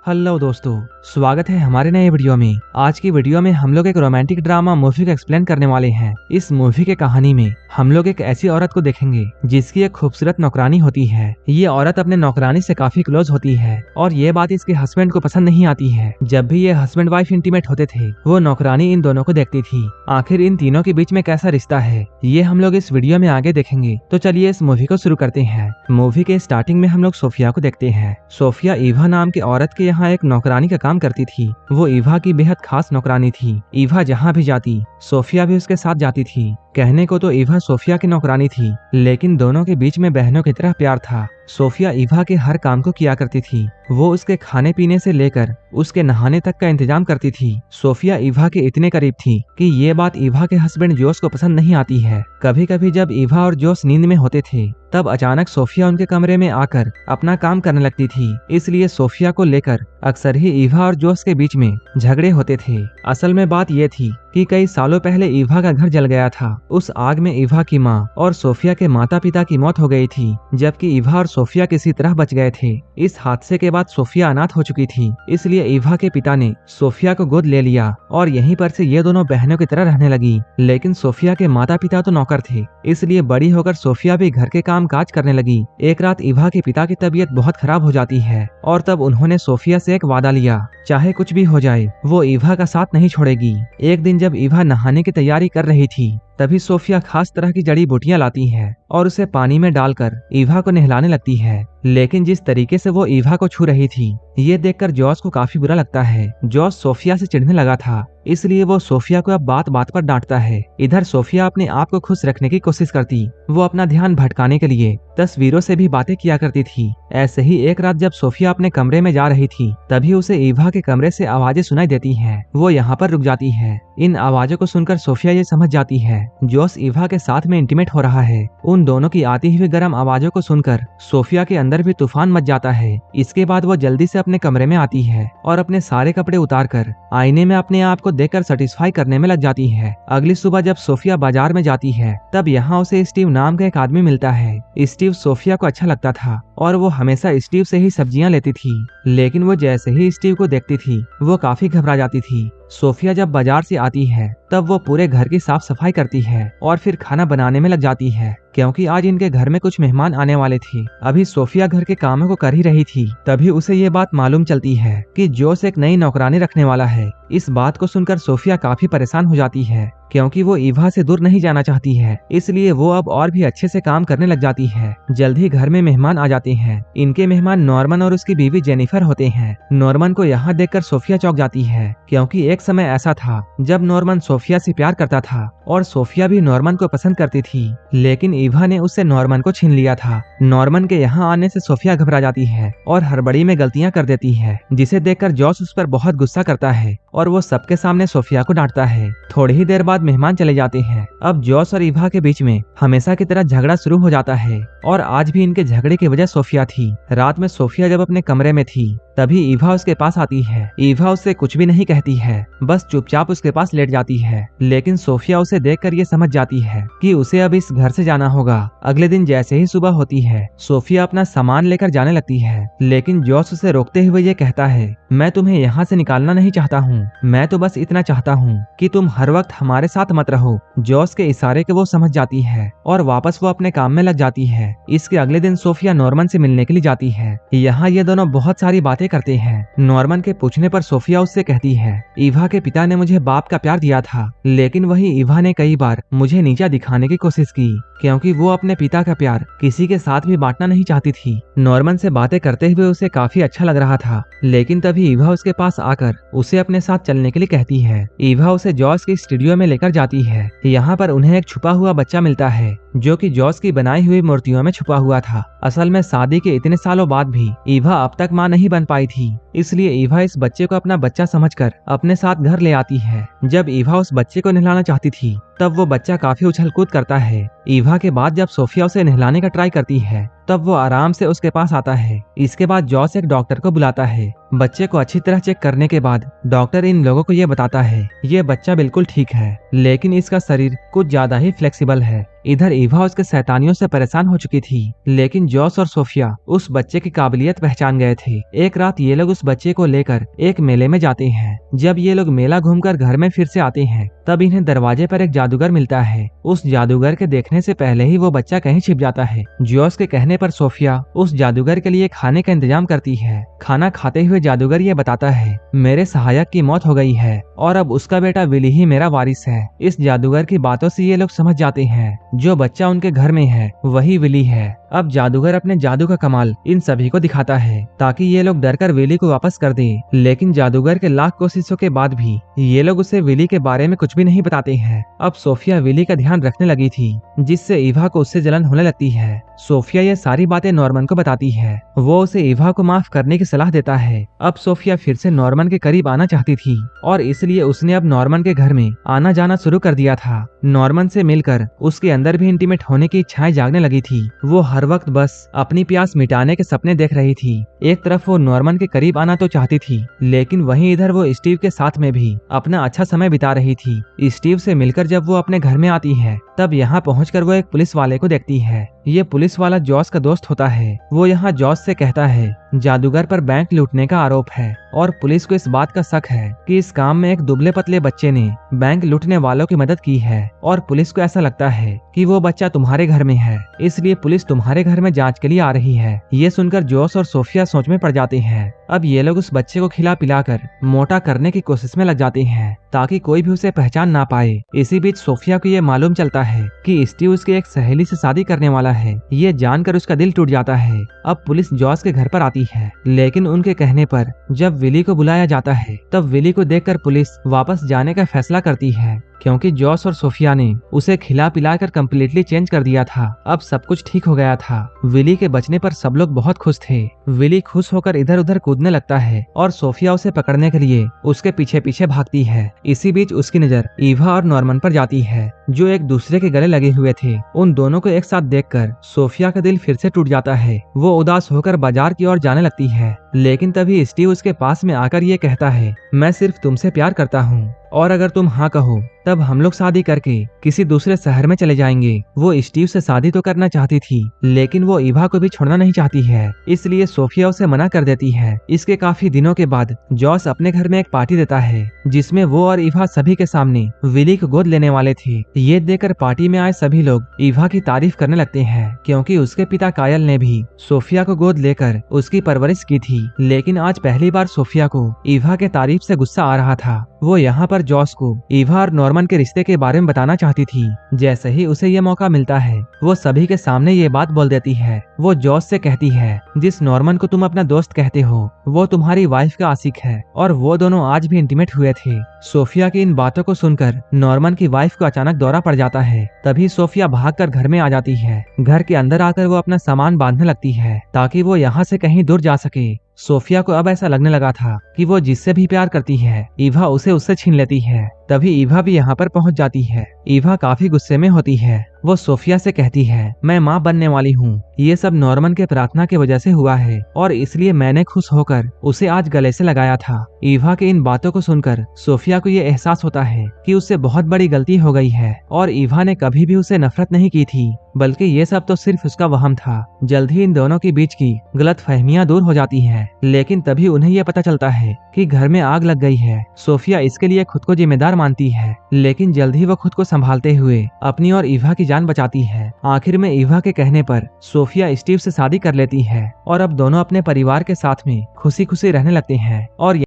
Hello दोस्तों, स्वागत है हमारे नए वीडियो में। आज की वीडियो में हम लोग एक रोमांटिक ड्रामा मूवी को एक्सप्लेन करने वाले हैं। इस मूवी के कहानी में हम लोग एक ऐसी औरत को देखेंगे जिसकी एक खूबसूरत नौकरानी होती है। ये औरत अपने नौकरानी से काफी क्लोज होती है और ये बात इसके हस्बैंड को पसंद नहीं आती है। जब भी ये हस्बैंड वाइफ इंटीमेट होते थे वो नौकरानी इन दोनों को देखती थी। आखिर इन तीनों के बीच में कैसा रिश्ता है ये हम लोग इस वीडियो में आगे देखेंगे। तो चलिए इस मूवी को शुरू करते हैं। मूवी के स्टार्टिंग में हम लोग सोफिया को देखते हैं। सोफिया ईवा नाम की औरत के यहाँ एक नौकरानी का काम करती थी। वो ईवा की बेहद खास नौकरानी थी। ईवा जहाँ भी जाती सोफिया भी उसके साथ जाती थी। कहने को तो ईवा सोफिया की नौकरानी थी, लेकिन दोनों के बीच में बहनों की तरह प्यार था। सोफिया ईवा के हर काम को किया करती थी। वो उसके खाने पीने से लेकर उसके नहाने तक का इंतजाम करती थी। सोफिया ईवा के इतने करीब थी कि ये बात ईवा के हस्बैंड जोश को पसंद नहीं आती है। कभी कभी जब ईवा और जोश नींद में होते थे तब अचानक सोफिया उनके कमरे में आकर अपना काम करने लगती थी। इसलिए सोफिया को लेकर अक्सर ही ईवा और जोश के बीच में झगड़े होते थे। असल में बात ये थी कि कई सालों पहले ईवा का घर जल गया था। उस आग में ईवा की माँ और सोफिया के माता पिता की मौत हो गई थी, जबकि ईवा और सोफिया किसी तरह बच गए थे। इस हादसे के बाद सोफिया अनाथ हो चुकी थी, इसलिए ईवा के पिता ने सोफिया को गोद ले लिया और यहीं पर से ये दोनों बहनों की तरह रहने लगी। लेकिन सोफिया के माता पिता तो नौकर थे, इसलिए बड़ी होकर सोफिया भी घर के काम काज करने लगी। एक रात ईवा के पिता की तबीयत बहुत खराब हो जाती है और तब उन्होंने सोफिया से एक वादा लिया, चाहे कुछ भी हो जाए वो ईवा का साथ नहीं छोड़ेगी। एक दिन जब ईवा नहाने की तैयारी कर रही थी तभी सोफिया खास तरह की जड़ी बूटियां लाती है और उसे पानी में डालकर ईवा को नहलाने लगती है। लेकिन जिस तरीके से वो ईवा को छू रही थी ये देखकर जॉस को काफी बुरा लगता है। जॉस सोफिया से चिढ़ने लगा था, इसलिए वो सोफिया को अब बात बात पर डांटता है। इधर सोफिया अपने आप को खुश रखने की कोशिश करती। वो अपना ध्यान भटकाने के लिए तस्वीरों से भी बातें किया करती थी। ऐसे ही एक रात जब सोफिया अपने कमरे में जा रही थी तभी उसे ईवा के कमरे से आवाजें सुनाई देती हैं। वो यहाँ पर रुक जाती है। इन आवाजों को सुनकर सोफिया ये समझ जाती है जॉस ईवा के साथ में इंटीमेट हो रहा है। उन दोनों की आती हुई गर्म आवाजों को सुनकर सोफिया के अंदर भी तूफान मच जाता है। इसके बाद वो जल्दी से अपने कमरे में आती है और अपने सारे कपड़े उतारकर आईने में अपने आप को देखकर सेटिस्फाई करने में लग जाती है। अगली सुबह जब सोफिया बाजार में जाती है तब यहाँ उसे स्टीव नाम का एक आदमी मिलता है। स्टीव सोफिया को अच्छा लगता था और वो हमेशा स्टीव से ही सब्जियां लेती थी, लेकिन वो जैसे ही स्टीव को देखती थी वो काफी घबरा जाती थी। सोफिया जब बाजार से आती है तब वो पूरे घर की साफ सफाई करती है और फिर खाना बनाने में लग जाती है, क्योंकि आज इनके घर में कुछ मेहमान आने वाले थे। अभी सोफिया घर के कामों को कर ही रही थी तभी उसे ये बात मालूम चलती है कि जोस एक नई नौकरानी रखने वाला है। इस बात को सुनकर सोफिया काफी परेशान हो जाती है, क्योंकि वो ईवा से दूर नहीं जाना चाहती है। इसलिए वो अब और भी अच्छे से काम करने लग जाती है। जल्द ही घर में मेहमान आ जाते हैं। इनके मेहमान नॉर्मन और उसकी बीवी जेनिफर होते हैं। नॉर्मन को यहाँ देखकर सोफिया चौंक जाती है, क्योंकि एक समय ऐसा था जब नॉर्मन सोफिया से प्यार करता था और सोफिया भी नॉर्मन को पसंद करती थी, लेकिन ईवा ने उससे नॉर्मन को छीन लिया था। नॉर्मन के यहाँ आने से सोफिया घबरा जाती है और हड़बड़ी में गलतियां कर देती है, जिसे देखकर जॉस उस पर बहुत गुस्सा करता है और वो सबके सामने सोफिया को डांटता है। थोड़ी ही देर बाद मेहमान चले जाते हैं। अब जॉस और ईवा के बीच में हमेशा की तरह झगड़ा शुरू हो जाता है और आज भी इनके झगड़े की वजह सोफिया थी। रात में सोफिया जब अपने कमरे में थी तभी ईवा उसके पास आती है। ईवा उससे कुछ भी नहीं कहती है, बस चुपचाप उसके पास लेट जाती है। लेकिन सोफिया उसे देखकर ये समझ जाती है कि उसे अब इस घर से जाना होगा। अगले दिन जैसे ही सुबह होती है सोफिया अपना सामान लेकर जाने लगती है, लेकिन जॉस उसे रोकते हुए ये कहता है, मैं तुम्हें यहाँ से निकालना नहीं चाहता हूँ, मैं तो बस इतना चाहता हूँ कि तुम हर वक्त हमारे साथ मत रहो। जॉस के इशारे के वो समझ जाती है और वापस वो अपने काम में लग जाती है। इसके अगले दिन सोफिया नॉर्मन से मिलने के लिए जाती है। यहाँ ये दोनों बहुत सारी बातें करते हैं। नॉर्मन के पूछने पर सोफिया उससे कहती है, ईवा के पिता ने मुझे बाप का प्यार दिया था, लेकिन वही ईवा ने कई बार मुझे नीचा दिखाने की कोशिश की, क्योंकि वो अपने पिता का प्यार किसी के साथ भी बांटना नहीं चाहती थी। नॉर्मन से बातें करते हुए उसे काफी अच्छा लग रहा था, लेकिन तभी ईवा उसके पास आकर उसे अपने साथ चलने के लिए कहती है। ईवा उसे जॉस के स्टूडियो में लेकर जाती है। यहाँ पर उन्हें एक छुपा हुआ बच्चा मिलता है जो कि जॉस की बनाई हुई मूर्तियों में छुपा हुआ था। असल में शादी के इतने सालों बाद भी ईवा अब तक मां नहीं बन पाई थी, इसलिए ईवा इस बच्चे को अपना बच्चा समझकर अपने साथ घर ले आती है। जब ईवा उस बच्चे को नहलाना चाहती थी तब वो बच्चा काफी उछल कूद करता है। ईवा के बाद जब सोफिया उसे नहलाने का ट्राई करती है तब वो आराम से उसके पास आता है। इसके बाद जॉस एक डॉक्टर को बुलाता है। बच्चे को अच्छी तरह चेक करने के बाद डॉक्टर इन लोगों को ये बताता है ये बच्चा बिल्कुल ठीक है, लेकिन इसका शरीर कुछ ज्यादा ही फ्लेक्सिबल है। इधर ईवा उसके शैतानियों से परेशान हो चुकी थी, लेकिन जॉस और सोफिया उस बच्चे की काबिलियत पहचान गए थे। एक रात ये लोग उस बच्चे को लेकर एक मेले में जाते हैं। जब ये लोग मेला घूमकर घर में फिर से आते हैं, तब इन्हें दरवाजे पर एक जादूगर मिलता है। उस जादूगर के देखने से पहले ही वो बच्चा कहीं छिप जाता है। जॉस के कहने पर सोफिया उस जादूगर के लिए खाने का इंतजाम करती है। खाना खाते हुए जादूगर ये बताता है मेरे सहायक की मौत हो गई है और अब उसका बेटा विली ही मेरा वारिस है। इस जादूगर की बातों से ये लोग समझ जाते हैं जो बच्चा उनके घर में है वही विली है। अब जादूगर अपने जादू का कमाल इन सभी को दिखाता है ताकि ये लोग डरकर विली को वापस कर दें, लेकिन जादूगर के लाख कोशिशों के बाद भी ये लोग उसे विली के बारे में कुछ भी नहीं बताते हैं। अब सोफिया विली का ध्यान रखने लगी थी, जिससे ईवा को उससे जलन होने लगती है। सोफिया ये सारी बातें नॉर्मन को बताती है। वो उसे ईवा को माफ करने की सलाह देता है। अब सोफिया फिर से नॉर्मन के करीब आना चाहती थी और इसलिए उसने अब नॉर्मन के घर में आना जाना शुरू कर दिया था। नॉर्मन से मिलकर उसके अंदर भी इंटीमेट होने की इच्छाएं जागने लगी थी। वो हर वक्त बस अपनी प्यास मिटाने के सपने देख रही थी। एक तरफ वो नॉर्मन के करीब आना तो चाहती थी, लेकिन वहीं इधर वो स्टीव के साथ में भी अपना अच्छा समय बिता रही थी। स्टीव से मिलकर जब वो अपने घर में आती है, तब यहाँ पहुंचकर वो एक पुलिस वाले को देखती है। ये पुलिस वाला जॉस का दोस्त होता है। वो यहाँ जॉस से कहता है जादूगर पर बैंक लूटने का आरोप है और पुलिस को इस बात का शक है कि इस काम में एक दुबले पतले बच्चे ने बैंक लूटने वालों की मदद की है और पुलिस को ऐसा लगता है कि वो बच्चा तुम्हारे घर में है, इसलिए पुलिस तुम्हारे घर में जांच के लिए आ रही है। ये सुनकर जॉस और सोफिया सोच में पड़ जाते हैं। अब ये लोग उस बच्चे को खिला पिलाकर मोटा करने की कोशिश में लग जाते हैं ताकि कोई भी उसे पहचान ना पाए। इसी बीच सोफिया को ये मालूम चलता है कि स्टीव उसकी एक सहेली से शादी करने वाला है। ये जानकर उसका दिल टूट जाता है। अब पुलिस जॉस के घर पर आती है, लेकिन उनके कहने पर जब विली को बुलाया जाता है, तब विली को देखकर पुलिस वापस जाने का फैसला करती है, क्योंकि जॉस और सोफिया ने उसे खिला पिलाकर कम्प्लीटली चेंज कर दिया था। अब सब कुछ ठीक हो गया था। विली के बचने पर सब लोग बहुत खुश थे। विली खुश होकर इधर उधर कूदने लगता है और सोफिया उसे पकड़ने के लिए उसके पीछे पीछे भागती है। इसी बीच उसकी नजर ईवा और नॉर्मन पर जाती है, जो एक दूसरे के गले लगे हुए थे। उन दोनों को एक साथ देखकर सोफिया का दिल फिर से टूट जाता है। वो उदास होकर बाजार की ओर जाने लगती है, लेकिन तभी स्टीव उसके पास में आकर ये कहता है मैं सिर्फ तुमसे प्यार करता हूँ और अगर तुम हाँ कहो तब हम लोग शादी करके किसी दूसरे शहर में चले जाएंगे। वो स्टीव से शादी तो करना चाहती थी, लेकिन वो ईवा को भी छोड़ना नहीं चाहती है, इसलिए सोफिया उसे मना कर देती है। इसके काफी दिनों के बाद जॉस अपने घर में एक पार्टी देता है, जिसमें वो और ईवा सभी के सामने विली को गोद लेने वाले थे। ये देखकर पार्टी में आए सभी लोग ईवा की तारीफ करने लगते हैं, क्योंकि उसके पिता कायल ने भी सोफिया को गोद लेकर उसकी परवरिश की थी। लेकिन आज पहली बार सोफिया को ईवा के तारीफ से गुस्सा आ रहा था। वो यहाँ पर जॉस को ईवा और नॉर्मन के रिश्ते के बारे में बताना चाहती थी। जैसे ही उसे ये मौका मिलता है, वो सभी के सामने ये बात बोल देती है। वो जॉस से कहती है जिस नॉर्मन को तुम अपना दोस्त कहते हो वो तुम्हारी वाइफ का आशिक है और वो दोनों आज भी इंटीमेट हुए थे। सोफिया की इन बातों को सुनकर नॉर्मन की वाइफ को अचानक दौरा पड़ जाता है। तभी सोफिया भागकर घर में आ जाती है। घर के अंदर आकर वो अपना सामान बांधने लगती है ताकि वो यहाँ से कहीं दूर जा सके। सोफिया को अब ऐसा लगने लगा था कि वो जिससे भी प्यार करती है, ईवा उसे उससे छीन लेती है। तभी ईवा भी यहाँ पर पहुँच जाती है। ईवा काफी गुस्से में होती है। वो सोफिया से कहती है मैं माँ बनने वाली हूँ, ये सब नॉर्मन के प्रार्थना की वजह से हुआ है और इसलिए मैंने खुश होकर उसे आज गले से लगाया था। ईवा के इन बातों को सुनकर सोफिया को ये एहसास होता है कि उससे बहुत बड़ी गलती हो गई है और ईवा ने कभी भी उसे नफरत नहीं की थी, बल्कि ये सब तो सिर्फ उसका वहम था। जल्द ही इन दोनों के बीच की गलतफहमियां दूर हो जाती हैं, लेकिन तभी उन्हें यह पता चलता है कि घर में आग लग गई है। सोफिया इसके लिए खुद को जिम्मेदार मानती है, लेकिन जल्द ही वो खुद को संभालते हुए अपनी और ईवा की जान बचाती है। आखिर में ईवा के कहने पर सोफिया स्टीव से शादी कर लेती है और अब दोनों अपने परिवार के साथ में खुशी खुशी रहने लगते हैं। और